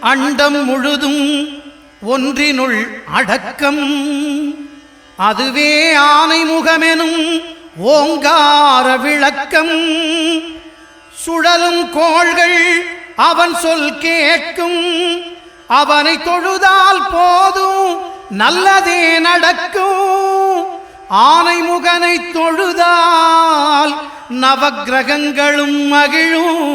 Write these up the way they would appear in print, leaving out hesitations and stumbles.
அண்டம் முழுதும் ஒன்றினுள் அடக்கம். அதுவே ஆனை முகமெனும் ஓங்கார விளக்கம். சுழலும் கோள்கள் அவன் சொல் கேட்கும். அவனை தொழுதால் போதும் நல்லதே நடக்கும். ஆனை முகனை தொழுதால் நவக்கிரகங்களும் மகிழும்.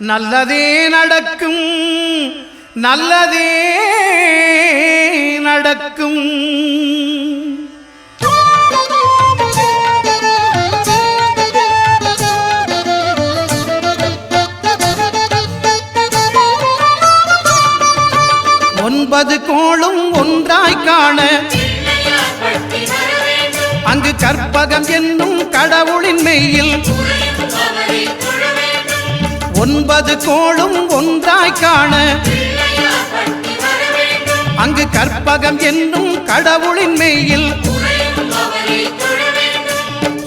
நல்லதே நடக்கும், நல்லதே நடக்கும். ஒன்பது கோளும் ஒன்றாய் காண அங்கு கற்பகம் என்னும் கடவுளின் மெய்யில். ஒன்பது கோளும் ஒன்றாய் காண அங்கு கற்பகம் என்னும் கடவுளின் மெய்யில்.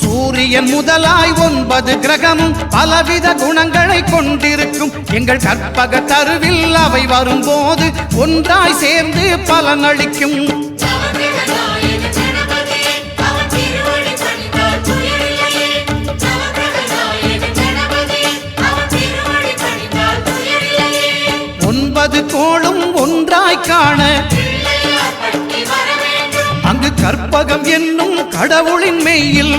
சூரியன் முதலாய் 9 கிரகமும் பலவித குணங்களை கொண்டிருக்கும். எங்கள் கற்பக தருவில் அவை வரும்போது ஒன்றாய் சேர்ந்து பலனளிக்கும். ஒன்பது கோளும் ஒன்றாய் காண அங்கு கற்பகம் என்னும் கடவுளின் மெய்யில்.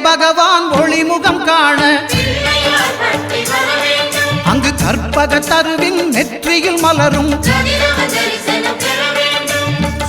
பகவான் ஒளிமுகம் காண அங்கு கற்பக தருவின் நெற்றியில் மலரும்.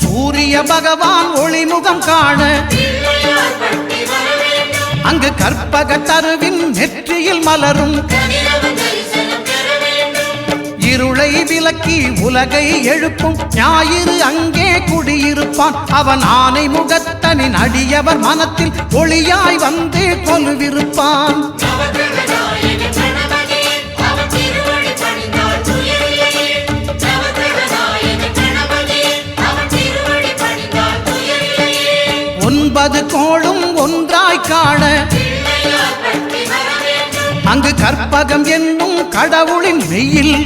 சூரிய பகவான் ஒளிமுகம் காண அங்கு கற்பக தருவின் நெற்றியில் மலரும். இருளை விலக்கி உலகை எழுப்பும் ஞாயிறு அங்கே குடியிருப்பான். அவன் ஆனை முகத்தனின் அடியவர் மனத்தில் ஒளியாய் வந்து கொலுவிருப்பான். ஒன்பது கோளும் ஒன்றாய் காண அங்கு கற்பகம் என்னும் கடவுளின் மெய்யில்.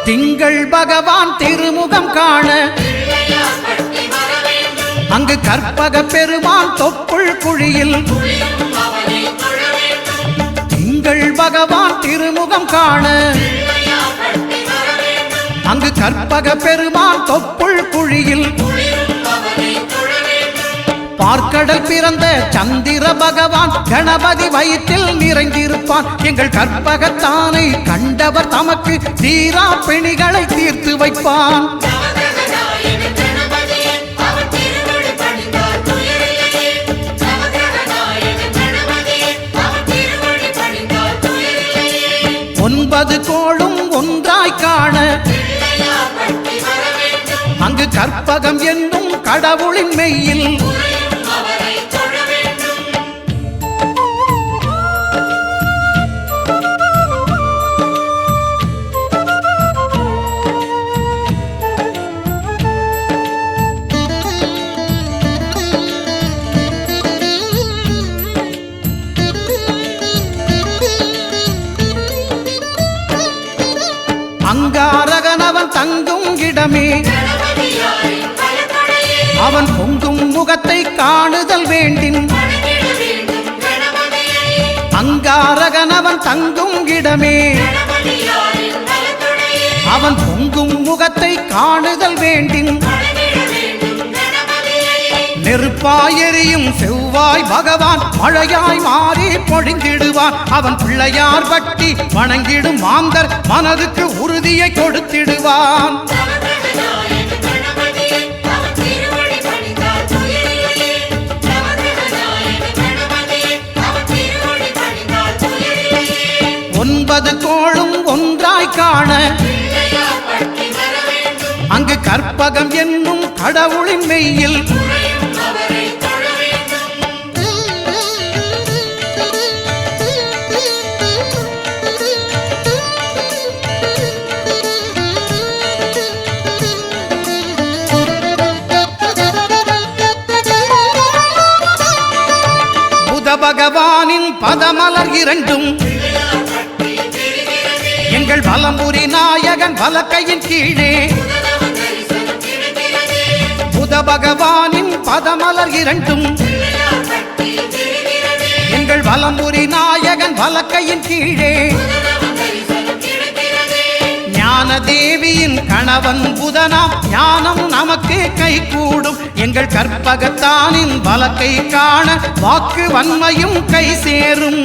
திங்கள் பகவான் திருமுகம் காண அங்கு கற்பக பெருமான் தொப்புள் குழியில். திங்கள் பகவான் திருமுகம் காண அங்கு கற்பக பெருமான் தொப்புள் குழியில். பார்க்கடல் பிறந்த சந்திர பகவான் கணபதி வயிற்றில் நிறைந்திருப்பான். எங்கள் கற்பகத்தானை கண்டவர் தமக்கு தீரா பிணிகளை தீர்த்து வைப்பான். ஒன்பது கோளும் ஒன்றாய் காண அங்கு கற்பகம் என்னும் கடவுளின் மெய்யில். அங்காரகனவன் தங்கும் இடமே அவன் பொங்கும் முகத்தை காணுதல் வேண்டின். அங்காரகனவன் தங்கும் இடமே அவன் பொங்கும் முகத்தை காணுதல் வேண்டின். நெருப்பாய் எரியும் செவ்வாய் பகவான் மழையாய் மாறி பொழிந்திடுவான். அவன் பிள்ளையார் பட்டி வணங்கிடும் மாந்தர் மனதுக்கு உறுதியை கொடுத்திடுவான். ஒன்பது கோளும் ஒன்றாய் காண அங்கு கற்பகம் என்னும் கடவுளின் மெய்யில் புத பகவானின் பதமலர் இரண்டும் எங்கள் வலம்புரி நாயகன் வலக்கையின் கீழே புத பகவானின் பதமலர் இரண்டும் எங்கள் வலம்புரி நாயகன் வலக்கையின் கீழே ஞான தேவியின் கணவன் புதனாம் ஞானம் நமக்கு கை கூடும். எங்கள் கற்பகத்தானின் வலக்கை காண வாக்கு வன்மையும் கை சேரும்.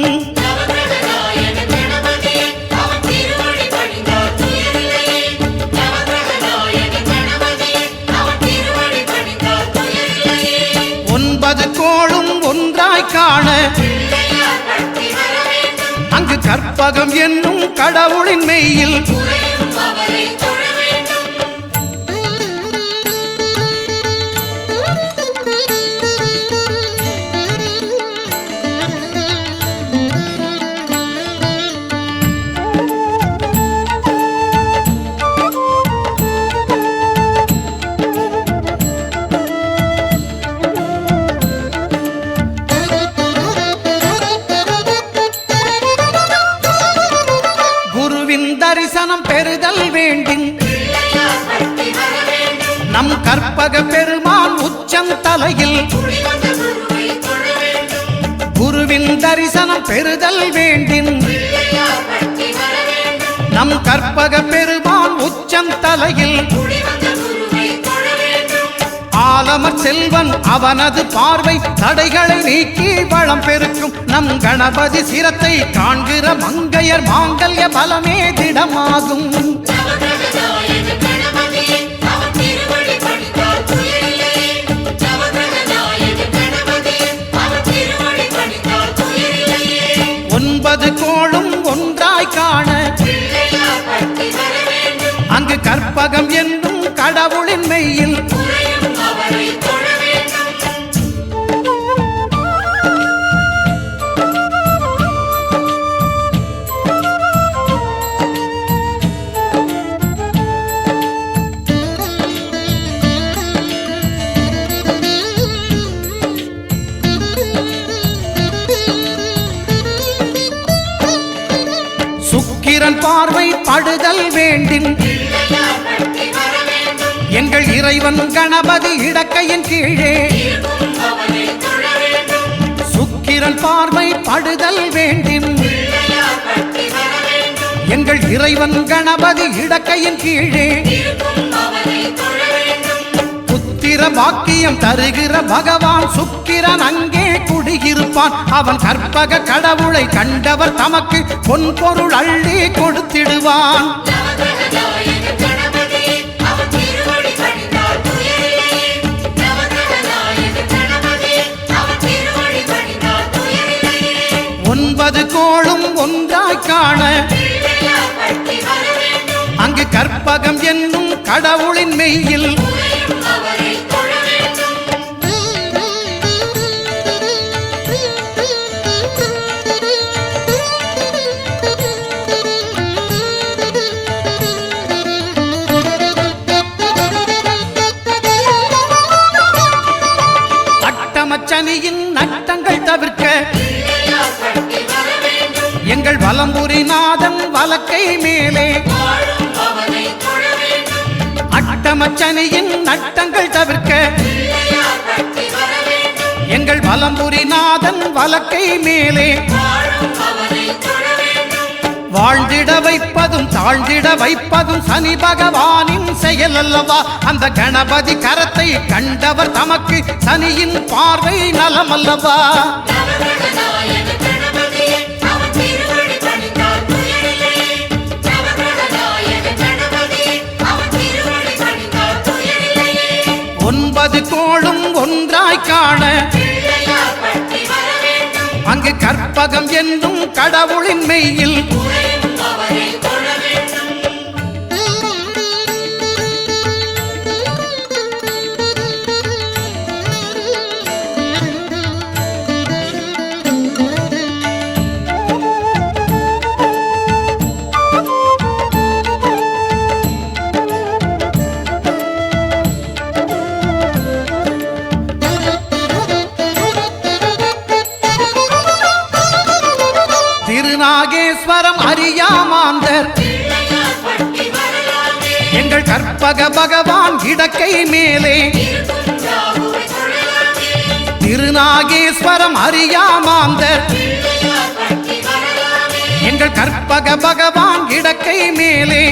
ஒன்பது கோளும் ஒன்றாய் காண அங்கு கற்பகம் என்னும் கடவுளின் மெய்யில் தரிசனம் பெறுதல் வேண்டின் நம் கற்பக பெருமான் உச்சம் தலையில் குருவின் தரிசனம் பெறுதல் வேண்டின் நம் கற்பக பெருமான் உச்சம் தலையில் ஆலமர் செல்வன் அவனது பார்வை தடைகளை நீக்கி வளம் பெருக்கும். நம் கணபதி சிரத்தை காண்கிற மங்கையர் மாங்கல்ய பலமே திடமாகும். ஒன்பது கோளும் ஒன்றாய் காண அங்கு கற்பகம் என்னும் கடவுளின் மெய்யில் சுக்கிரன் பார்வை படுதல் வேண்டின் எங்கள் இறைவன் கணபதி இடக்கையின் கீழே சுக்கிரன் பார்வை படுதல் வேண்டின் எங்கள் இறைவன் கணபதி இடக்கையின் கீழே புத்திர பாக்கியம் தருகிற பகவான் சுக்கிரன் அங்கே குடியிருப்பான். அவன் கற்பக கடவுளை கண்டவர் தமக்கு பொன் பொருள் அள்ளி கொடுத்திடுவான். ஒன்பது கோளும் ஒன்றாய் காண அங்கு கற்பகம் என்னும் கடவுளின் மெய்யில் அட்டமச்சனியின் நட்டங்கள் தவிர்க்க எங்கள் வலம்புரி நாதன் வலக்கை மேலே அட்டமச்சனியின் நட்டங்கள் தவிர்க்க எங்கள் வலம்புரி நாதன் வலக்கை மேலே வாழ்ந்திட வைப்பதும் தாழ்ந்திட வைப்பதும் சனி பகவானின் செயல் அல்லவா? அந்த கணபதி கரத்தை கண்டவர் தமக்கு சனியின் பார்வை நலம் அல்லவா? ஒன்பது கோளும் ஒன்றாய் காண அங்கு கற்பகம் என்னும் கடவுளின் மெய்யில் திருநாகேஸ்வரம் அறியாமாந்தர் எங்கள் கற்பக பகவான் இடக்கை மேலே திருநாகேஸ்வரம் அறியாமாந்தர் எங்கள் கற்பக பகவான் இடக்கை மேலே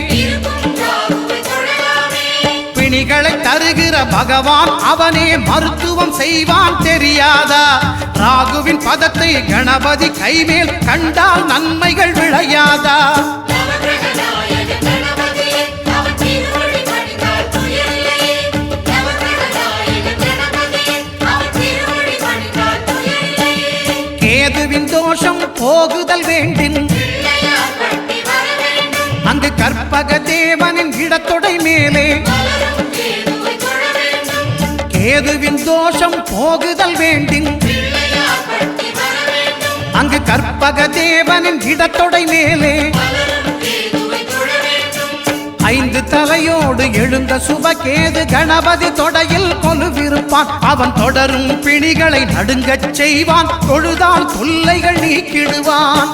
பிணிகளை தருகிற பகவான் அவனே மருத்துவம் செய்வான் தெரியாதா? ராகுவின் பதத்தை கணபதி கைமேல் கண்டால் நன்மைகள் விளையாதா? கேதுவின் தோஷம் போகுதல் வேண்டின் அங்கு கற்பக தேவனின் இடத்தொடை மேலே கேதுவின் தோஷம் போகுதல் வேண்டின் அங்கு கற்பக தேவனின் இடத்தொடை மேலே ஐந்து தலையோடு எழுந்த சுபகேது கணபதி தொடையில் கொலுவிருப்பான். அவன் தொடரும் பிணிகளை நடுங்கச் செய்வான். தொழுதால் தொல்லைகள் நீக்கிடுவான்.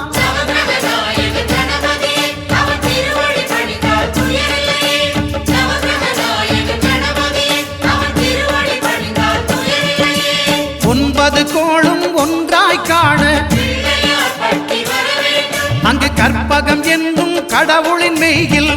ஒன்பது கோளும் ஒன்றாய் காண அங்கு கற்பகம் என்னும் கடவுளின் மெய்யில்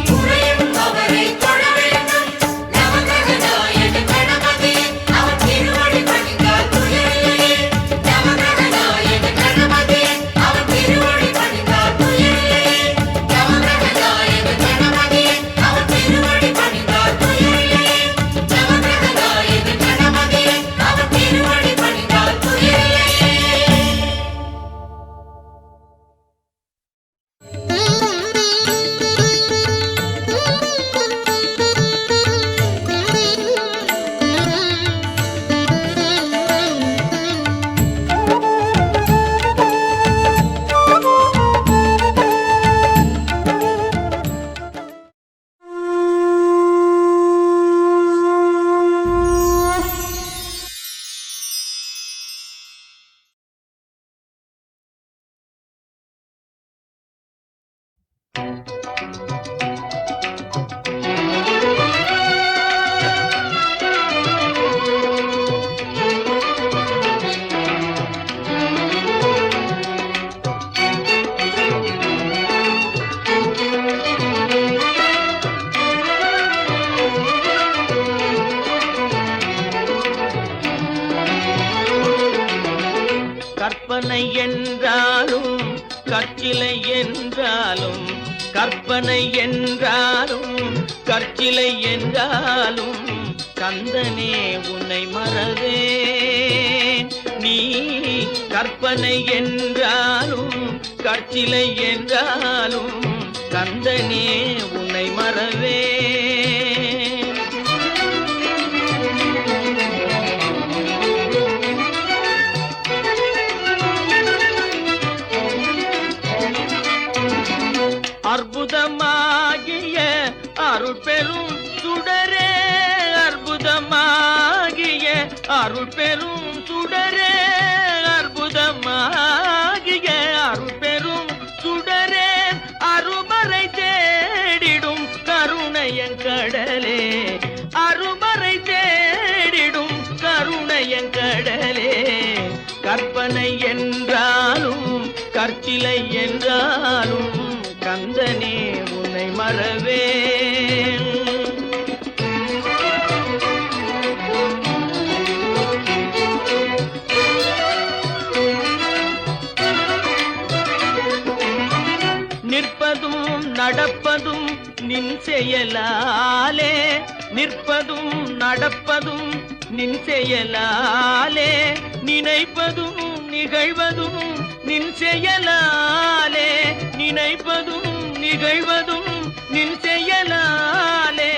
கற்பனை என்றாலும் கற்சிலை என்றாலும் கற்பனை என்றாலும் கற்சிலை என்றாலும் கந்தனே உன்னை மறவேன். நீ கற்பனை என்றாலும் கற்சிலை என்றாலும் கந்தனே உன்னை மறவேன். அற்புதமாகிய அருள் பெரும் சுடரே, அற்புதமாகிய அருள் பெரும் சுடரே, அற்புதமாகிய அருள் பெரும் சுடரே, அருமறை தேடிடும் கருணையங்கடலே, அருமறை தேடிடும் கருணையங்கடலே. கற்பனை என்றாலும் கற்சிலை என்றாலும் கந்த நிற்பதும் நடப்பதும் நின் செயலாலே, நினைப்பதும் நிகழ்வதும் நின் செயலாலே, நினைப்பதும் நிகழ்வதும் நின் செயலாலே,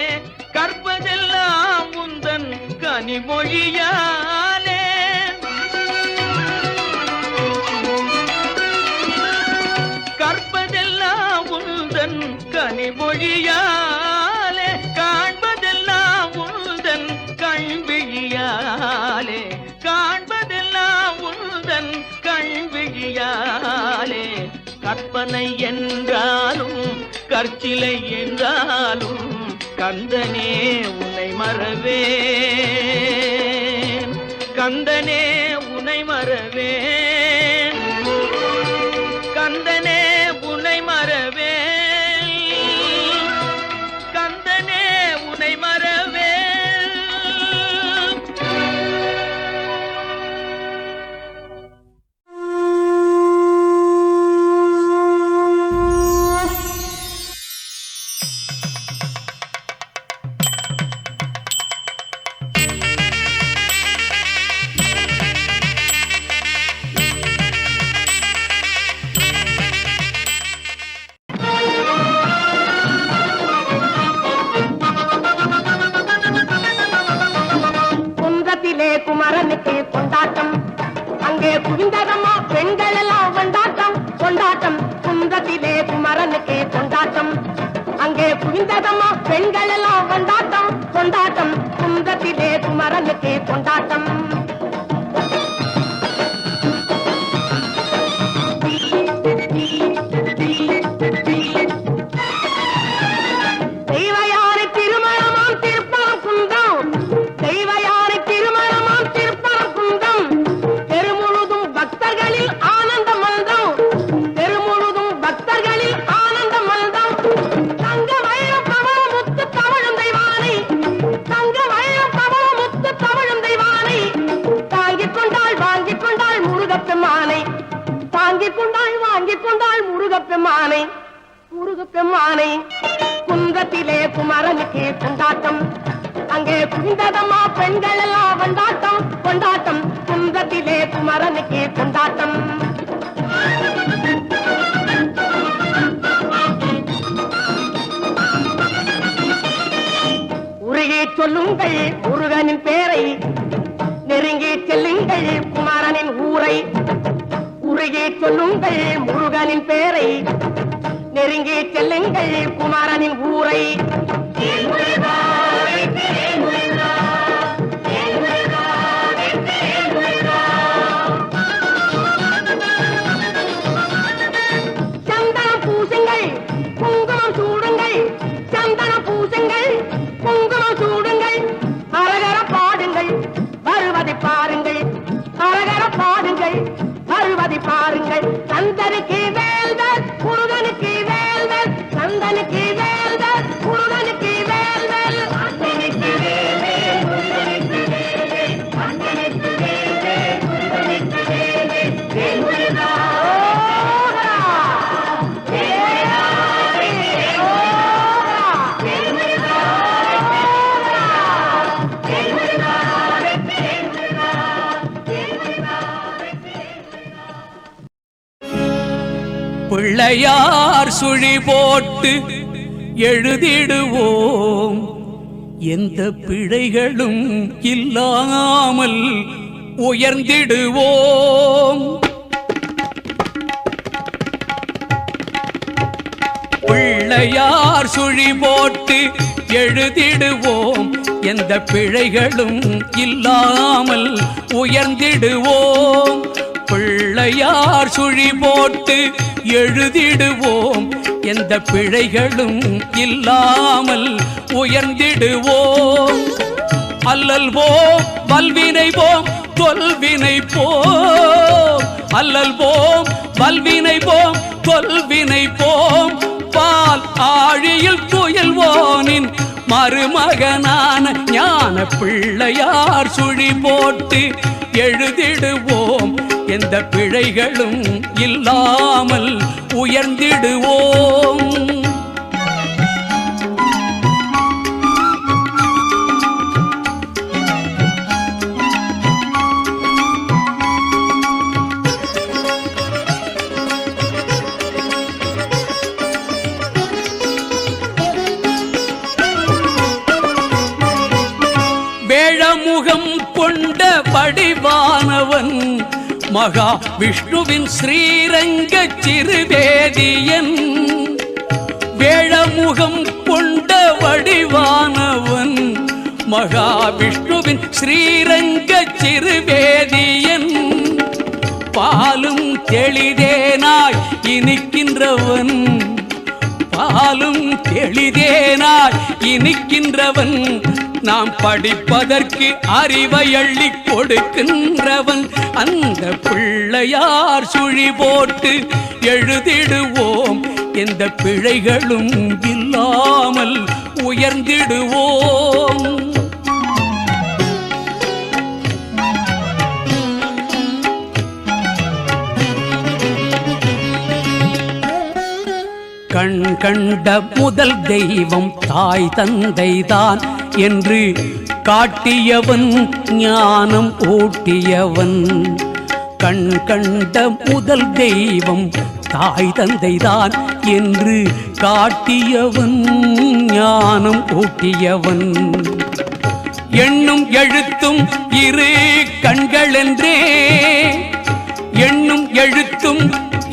கற்பதெல்லாம் உந்தன் கனிமொழியாலே, கற்பதெல்லாம் உந்தன் கனிமொழியாலே, காண்பதெல்லாம் உந்தன் கண்விழியாலே, காண்பதெல்லாம் உந்தன் கண்விழியாலே, கற்பனை என்றாலும் கற்சிலை என்றாலும் கந்தனே உன்னை மறவேன், கந்தனே உன்னை மறவேன், கந்தனே உன்னை மறவேன், கந்தனே உன்னை மறவேன். குமரனுக்கு கொண்டாட்டம், அங்கே குவிந்ததம்மா பெண்கள் எல்லாம் கொண்டாட்டம் கொண்டாட்டம். குன்றத்திலே குமரனுக்கு கொண்டாட்டம், அங்கே குவிந்ததம்மா பெண்கள் எல்லாம் கொண்டாட்டம் கொண்டாட்டம். குன்றத்திலே குமரனுக்கு கொண்டாட்டம். தெய்வயானை திருமணமாம் திருப்பரம் குன்றம், தெய்வயானை திருமணமாம் திருப்பரம் குன்றம். தெருமுழுதும் பக்தர்களில் ஆனந்த மல்தம், தெருமுழுதும் பக்தர்களில் ஆனந்த மல்தம். தங்க வயலும் பவள முத்து தவழும் தெய்வானை, தங்க வயலும் பவள முத்து தவழும் தெய்வானை. தாங்கிக் கொண்டாள் வாங்கிக் கொண்டாள் முருகப்பெம்மானை, தாங்கிக் கொண்டாள் வாங்கிக் கொண்டாள் முருகப்பெம்மானை, முருகப்பெம்மானை. குன்றத்திலே குமரனுக்கு கொண்டாட்டம், அங்கே குவிந்ததம்மா பெண்கள் எல்லாம் கொண்டாட்டம் கொண்டாட்டம். குன்றத்திலே குமரனுக்கு கொண்டாட்டம். உருகி சொல்லுங்கள் முருகனின் பேரை, நெருங்கி செல்லுங்கள் குமரனின் ஊரை. உருகி சொல்லுங்கள் முருகனின் பேரை, நெருங்கி செல்லுங்கள் குமரனின் ஊரை. சந்தனம் பூசுங்கள் குங்குமம் சூடுங்கள், சந்தனம் பூசுங்கள் குங்குமம் சூடுங்கள். அரகர பாடுங்கள் வருவதை பாருங்கள், அரகர பாடுங்கள் வருவதை பாருங்கள். சந்தனுக்கு வேல்வர் முருகனுக்கு வேல்வர், சந்தனுக்கு வேல்வர் முருகனுக்கு வேல்வர். சந்தனுக்கு வேல்வர் முருகனுக்கு வேல்வர், சந்தனுக்கு வேல்வர் முருகனுக்கு வேல்வர். வேல்முருகா ஓஹரா, வேலா ஓஹரா, வேல்முருகா ஓஹரா, வேல்முருகா வேல்முருகா வேல்முருகா. பிள்ளையார் சுழி போட்டு எழுதிடுவோம், எந்த பிழைகளும் இல்லாமல் உயர்ந்திடுவோம். பிள்ளையார் சுழி போட்டு எழுதிடுவோம், எந்த பிழைகளும் இல்லாமல் உயர்ந்திடுவோம். பிள்ளையார் சுழி போட்டு எழுதிடுவோம், எந்த பிழைகளும் இல்லாமல் உயர்ந்திடுவோம். அல்லல் போம் வல்வினை போம் தொல்வினை போம், அல்லல் போம் வல்வினை போம் தொல்வினை போம். பால் ஆழியில் துயில்வோனின் மருமகனான ஞான பிள்ளையார் சுழி போட்டு எழுதிடுவோம், எந்த பிழைகளும் இல்லாமல் உயர்ந்திடுவோம். வடிவானவன் மகா விஷ்ணுவின் ஸ்ரீரங்க சிறுவேதியன் வேழமுகம் கொண்ட வடிவானவன் மகா விஷ்ணுவின் ஸ்ரீரங்க சிறுவேதியன் பாலும் தெளிதேனாய் இனிக்கின்றவன் பாலும் தெளிதேனாய் இனிக்கின்றவன் நாம் படிப்பதற்கு அறிவை அள்ளி கொடுக்கின்றவன் அந்த பிள்ளையார் சுழி போட்டு எழுதிடுவோம் எந்த பிழைகளும் இல்லாமல் உயர்ந்திடுவோம் கண் கண்ட முதல் தெய்வம் தாய் தந்தைதான் என்று காட்டியவன் ஞானம் ஊட்டியவன் கண் கண்ட முதல் தெய்வம் தாய் தந்தைதான் என்று காட்டியவன் ஞானம் ஊட்டியவன் எண்ணும் எழுத்தும் இரு கண்களென்றே எண்ணும் எழுத்தும்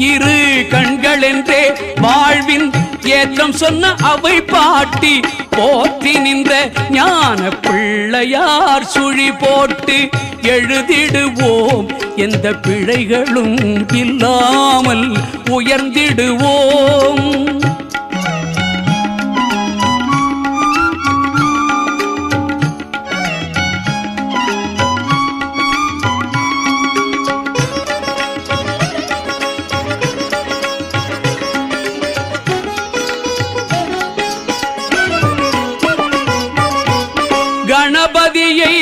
இரு கண்களென்றே வாழ்வின் ஏற்றம் சொன்ன அவை பாட்டி போற்றி நின்ற ஞான பிள்ளையார் சுழி போட்டு எழுதிடுவோம் எந்த பிழைகளும் இல்லாமல் உயர்ந்திடுவோம் கணபதியை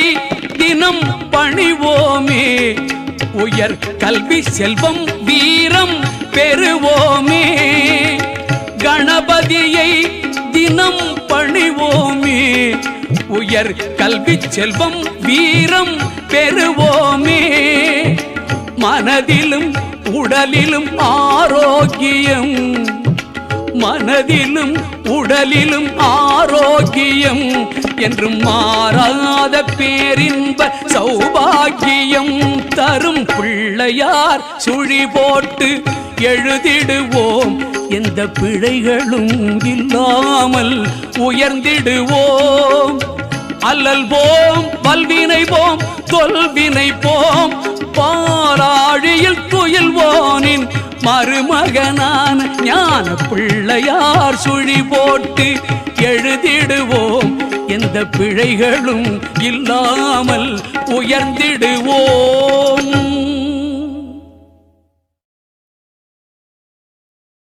தினம் பணிவோமே உயர் கல்வி செல்வம் வீரம் பெறுவோமே கணபதியை தினம் பணிவோமே உயர் கல்வி செல்வம் வீரம் பெறுவோமே மனதிலும் உடலிலும் ஆரோக்கியம் மனதிலும் உடலிலும் ஆரோக்கியம் என்றும் மாறாத பேரின்ப சௌபாகியம் தரும் பிள்ளையார் சுழி போட்டு எழுதிடுவோம் எந்த பிழைகளும் இல்லாமல் உயர்ந்திடுவோம் அல்லல் போம் வல்வினை போம் தொல்வினை போம் பாராழியில் துயில்வோனின் மருமகனான ஞான பிள்ளையார் சுழி போட்டு எழுதிடுவோம் எந்த பிழைகளும் இல்லாமல் உயர்ந்திடுவோம்.